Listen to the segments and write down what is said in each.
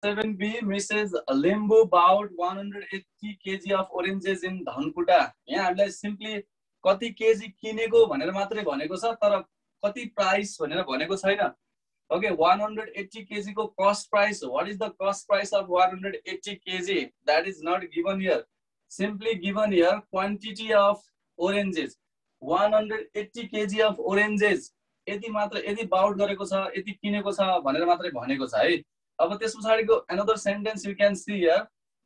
7B, Mrs. Limbu bought 180 kg of oranges in Dhankuta. यहाँ हामीलाई simply कति KG किनेको भनेर मात्रै भनेको छ, तर कति प्राइस भनेर भनेको छैन. Okay, 180 kg को cost price. What is the cost price of 180 kg? That is not given here. Simply given here quantity of oranges. 180 kg of oranges. यदि मात्र यदि बाउट गरेको छ, यदि किनेको छ भनेर मात्रै भनेको छ है. अब त्यसपछाडिको another sentence you can see here.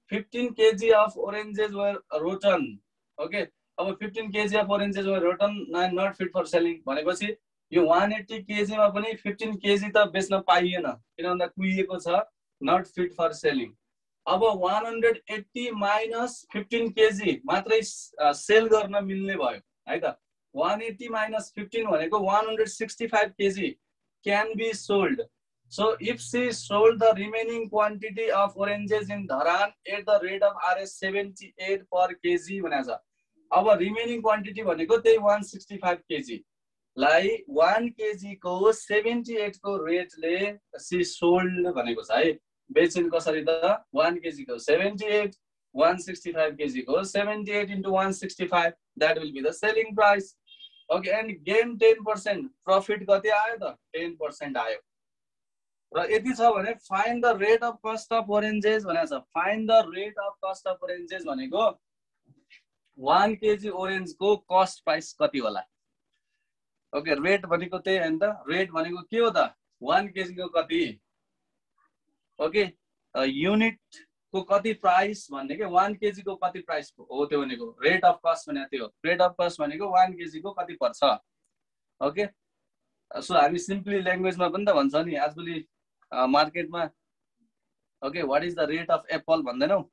15 kg of oranges were rotten. Okay, अब 15 kg of oranges were rotten and not fit for selling भनेपछि यो 180 kg मा पनि 15 kg त बेच्न पाइएन किन भन्दा कुहिएको छ, not fit for selling. अब 180 minus 15 kg मात्रै सेल गर्न मिल्ने भयो है त. 180 minus 15 भनेको 165 kg can be sold. So if she sold the remaining quantity of oranges in Dharan at the rate of Rs 78 per kg भनेको छ. अब remaining quantity भनेको त्यही 165 kg लाई 1 kg को 78 को रेट ले she sold भनेको छ है. बेचिन कसरी त 1 kg को 78, 165 kg को 78 into 165, that will be the selling price. Okay, and gain 10%. Profit कति आयो त 10% आयो. र यति छ भने find the rate of cost of oranges भनेको छ. Find the rate of cost of oranges भनेको 1 kg orange को cost price कति होला. ओके, रेट भनेको त्यही हैन त. रेट भनेको के हो त 1 kg को कति. ओके, युनिट को कति प्राइस भन्ने के 1 kg को कति प्राइस हो त्यो भनेको रेट अफ कस्ट भनेको त्यो. रेट अफ कस्ट भनेको 1 kg को कति पर्छ. ओके, सो हामी सिम्पली ल्याङ्ग्वेजमा पनि त भन्छ नि आजभोलि मार्केटमा. Okay, what is the rate of apple भन्दैनौ.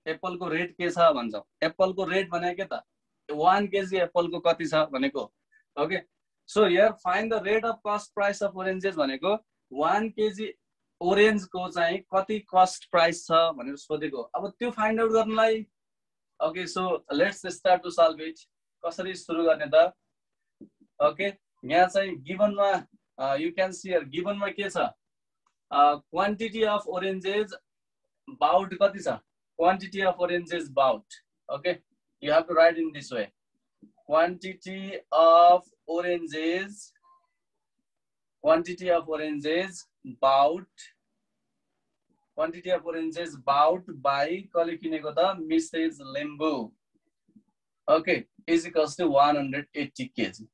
एप्पल को रेट के छ भन्छौ. एप्पल को रेट भनेको के त 1 kg एप्पल को कति छ भनेको. Okay, so here find the rate of cost price of oranges भनेको 1 kg orange को चाहिँ कति cost price छ भनेर सोधेको. अब त्यो फाइन्ड आउट गर्नलाई okay, so let's start to solve it. कसरी सुरु गर्ने त. ओके, यहाँ चाहिँ गिवन मा you can see here given मा के छ quantity of oranges bout कति छ. Quantity of oranges bout. Okay, you have to write in this way. Quantity of oranges bout. Quantity of oranges bout by कले किनेको त Mrs. Limbu. Okay, is equals to 180 kg.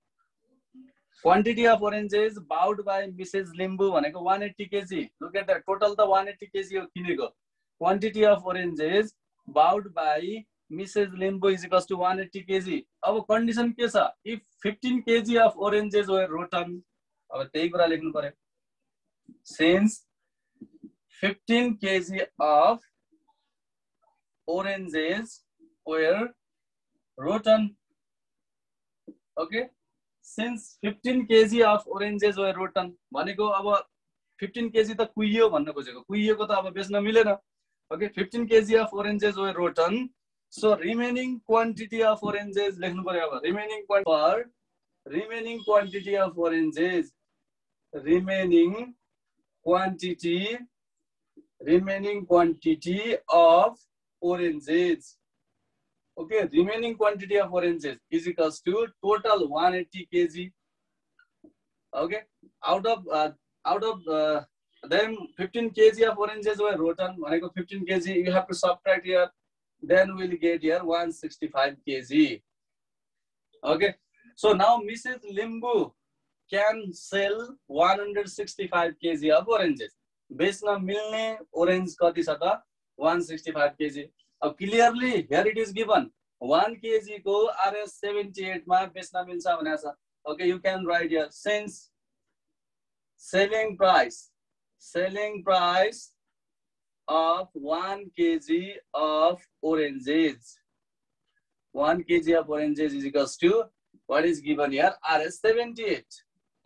Quantity of oranges bout by Mrs. Limbu भनेको 180 kg. Look at that, total त 180 kg हो किनेको. Quantity of oranges bout by Mrs. Limbu is equals to 180 kg. अब condition के छ. If 15 kg of oranges were rotten, अब त्यही कुरा लेख्नु पर्यो. Since 15 kg of oranges were rotten. Okay, since 15 kg of oranges were rotten भनेको अब 15 kg त कुहियो भन्न खोजेको. कुहिएको त अब बेच्न मिलेन. Okay, 15 kg of oranges were rotten. So remaining quantity of oranges लेख्नु पर्यो. अब remaining quantity of oranges, remaining quantity of oranges. Okay, remaining quantity of oranges is equals to total 180 kg. Okay, out of then 15 kg of oranges were rotten. 15 kg you have to subtract here. Then we'll get here 165 kg. Okay, so now Mrs. Limbu can sell 165 kg of oranges. बेच्न मिल्ने orange कति छ त 165 kg. अब clearly here it is given 1 kg को Rs 78 मा बेच्न मिल्छ भनेको छ. Okay, you can write here since selling price of 1 kg of oranges. 1 kg of oranges is equals to what is given here Rs 78.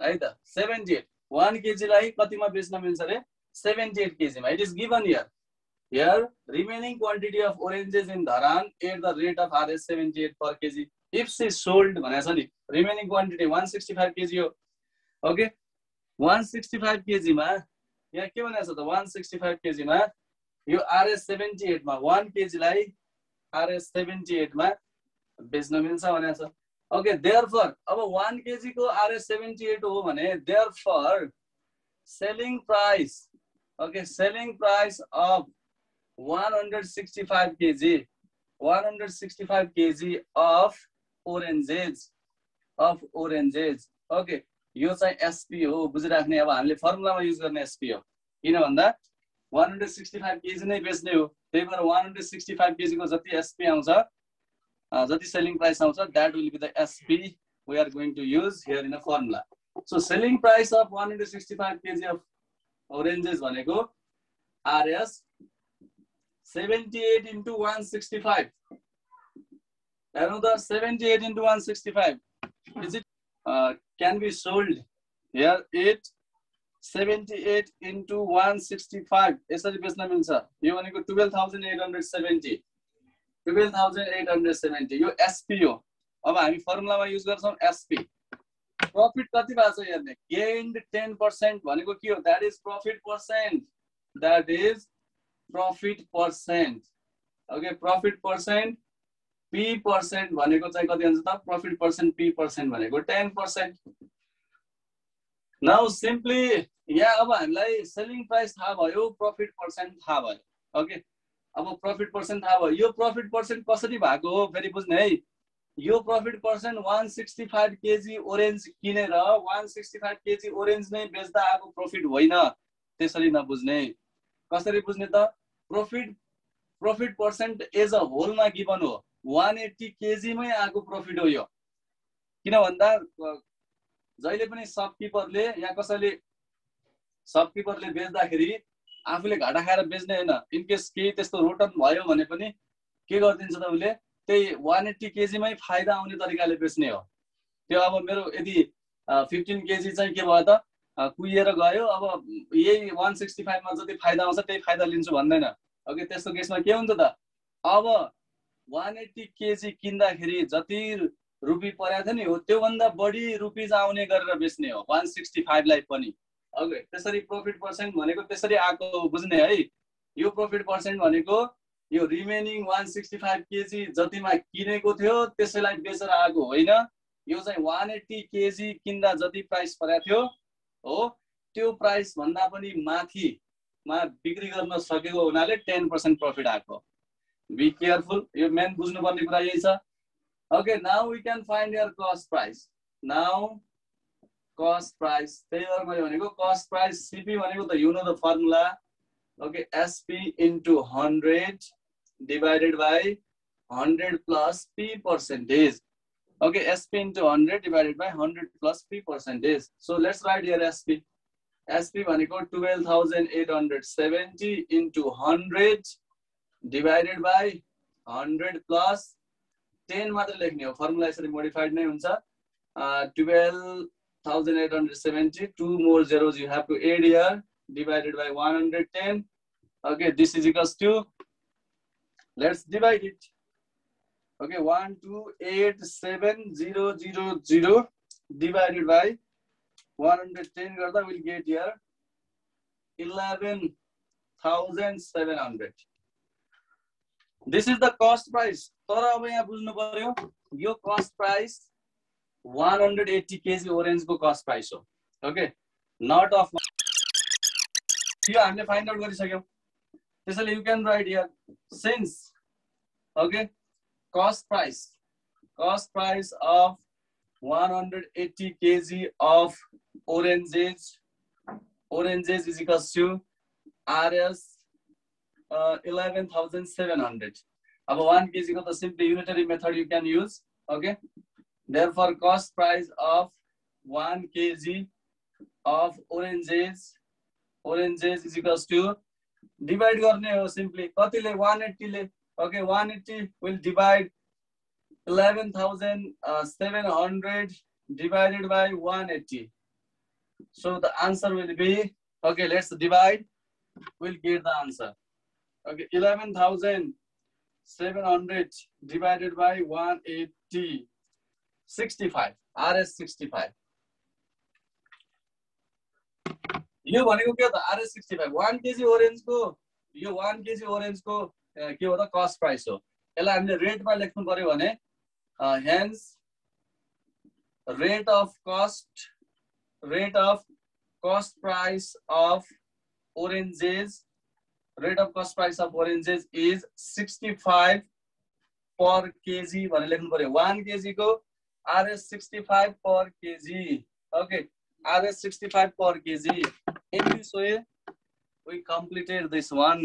Right? 78. 1 kg लाई कतिमा बेच्न मिल्छ रे 78 kg मा. It is given here. Here remaining quantity of oranges in Dharan at the rate of Rs 78 per kg. If she sold भनेको छ नि remaining quantity 165 kg हो. Okay, 165 kg मा यहाँ के भनेको छ त 165 kg मा यो RS78 मा 1 kg लाई RS78 मा बेच्न मिल्छ भनेको छ। ओके, देयरफोर अब 1 kg को RS78 हो भने therefore selling price, okay, selling price of 165 kg, 165 kg of oranges, okay, यो चाहिँ SP हो, बुझिराख्ने। अब हामीले फर्मुलामा युज गर्ने SP हो, किन भन्दा 165 kg नै बेच्ने हो, त्यही भएर 165 kg को जति SP आउँछ, जति selling price आउँछ, that will be the SP we are going to use here in a formula. So selling price of 165 kg of oranges भनेको RS 78 into 165. Another 78 into 165. Is it can be sold here? It 78 into 165. यसरी बेच्न मिल्छ। यो भनेको 12,870. 12,870 यो SP हो। अब हामी फर्मुलामा युज गर्छौं SP। प्रॉफिट कति भएको छ हेर्ने, gained 10% भनेको के हो, that is profit percent, that is profit percent, okay, profit percent P percent भनेको चाहिँ कति हुन्छ त, profit percent P percent भनेको 10%. now simply यहाँ अब हामीलाई selling price थाहा भयो, profit percent थाहा भयो, okay, अब profit percent थाहा भयो। यो profit percent कसरी भएको हो फेरि बुझ्ने है। यो profit percent 165 kg orange किनेर 165 kg orange नै बेच्दा आएको profit होइन, त्यसरी नबुझ्ने। कसरी बुझ्ने त, profit percent as a whole मा गिभन हो, 180 kg मै आएको profit हो यो। किन भन्दा जहिले पनि शपकिपरले या कसैले शपकिपरले बेच्दाखेरि आफूले घाटा खाएर बेच्ने हैन। इन केस केही त्यस्तो रोटन भयो भने पनि के गर्दिन्छ त, उले त्यही 180 kg मै फाइदा आउने तरिकाले बेच्ने हो। त्यो अब मेरो यदि 15 kg चाहिँ के भयो त, कुहिएर गयो, अब यही 165 मा जति फाइदा आउँछ त्यही फाइदा लिन्छु भन्दैन। ओके, त्यस्तो केसमा के हुन्छ त, अब 180 kg किन्दाखेरि जति रुपी परेको थियो नि हो, त्यो भन्दा बढी रुपीज आउने गरेर बेच्ने हो 165 लाई पनि। ओके, त्यसरी प्रॉफिट पर्सेन्ट भनेको त्यसरी आको बुझ्ने है। यो प्रॉफिट पर्सेन्ट भनेको यो रिमेनिङ 165 kg जतिमा किनेको थियो त्यसैलाई बेचेर आएको होइन। यो चाहिँ 180 kg किन्दा जति प्राइस परेको थियो हो, त्यो प्राइस भन्दा पनि माथिमा बिक्री गर्न सकेको हुनाले 10% प्रॉफिट आएको। बी केयरफुल, यो मेन बुझ्नुपर्ने कुरा यही छ। Okay, now we can find your cost price. Now cost price, त्यही भएर मैले भनेको कस्ट प्राइस सीपी भनेको त you know the formula. Okay, SP into 100 divided by 100 plus P percentage. Okay, SP into 100 divided by 100 plus P percentage. So let's write here SP. SP भनेको 12,870 into 100 divided by 100 plus 10 मात्र लेख्ने हो, formula यसरी modified नै हुन्छ। 12,870, 2 more zeros you have to add here, divided by 110. Okay, this is equals to, let's divide it. Okay, 1287000 divided by 110 garda will get here 11,700. This is the cost price. तर अब यहाँ बुझ्नु पर्यो, यो cost price 180 kg orange को cost price हो। Okay, not of यो हामीले फाइन्ड आउट गरिसक्यौं। त्यसैले you can write here, since okay, cost price of 180 kg of oranges is equals to RS 11,700. अब 1 kg को त simply unitary method you can use. Okay, therefore cost price of 1 kg of oranges is equals to, divide गर्ने हो simply, कतिले 180 ले। Okay, 180 will divide 11,700 divided by 180. So the answer will be, okay, let's divide, we'll get the answer. Okay, 11,700 divided by 180, 65, RS 65. यो भनेको के हो त, RS 65 1 kg orange को यो 1 केजी ओरेन्जको के हो त कस्ट प्राइस हो। यसलाई हामीले रेटमा लेख्नु पर्यो भने hence rate of cost price of oranges is 65 per KG भनेर लेख्नु पर्यो। 1 केजी को RS 65 पर केजी। Okay, RS 65 per kg. In this way, we completed this one.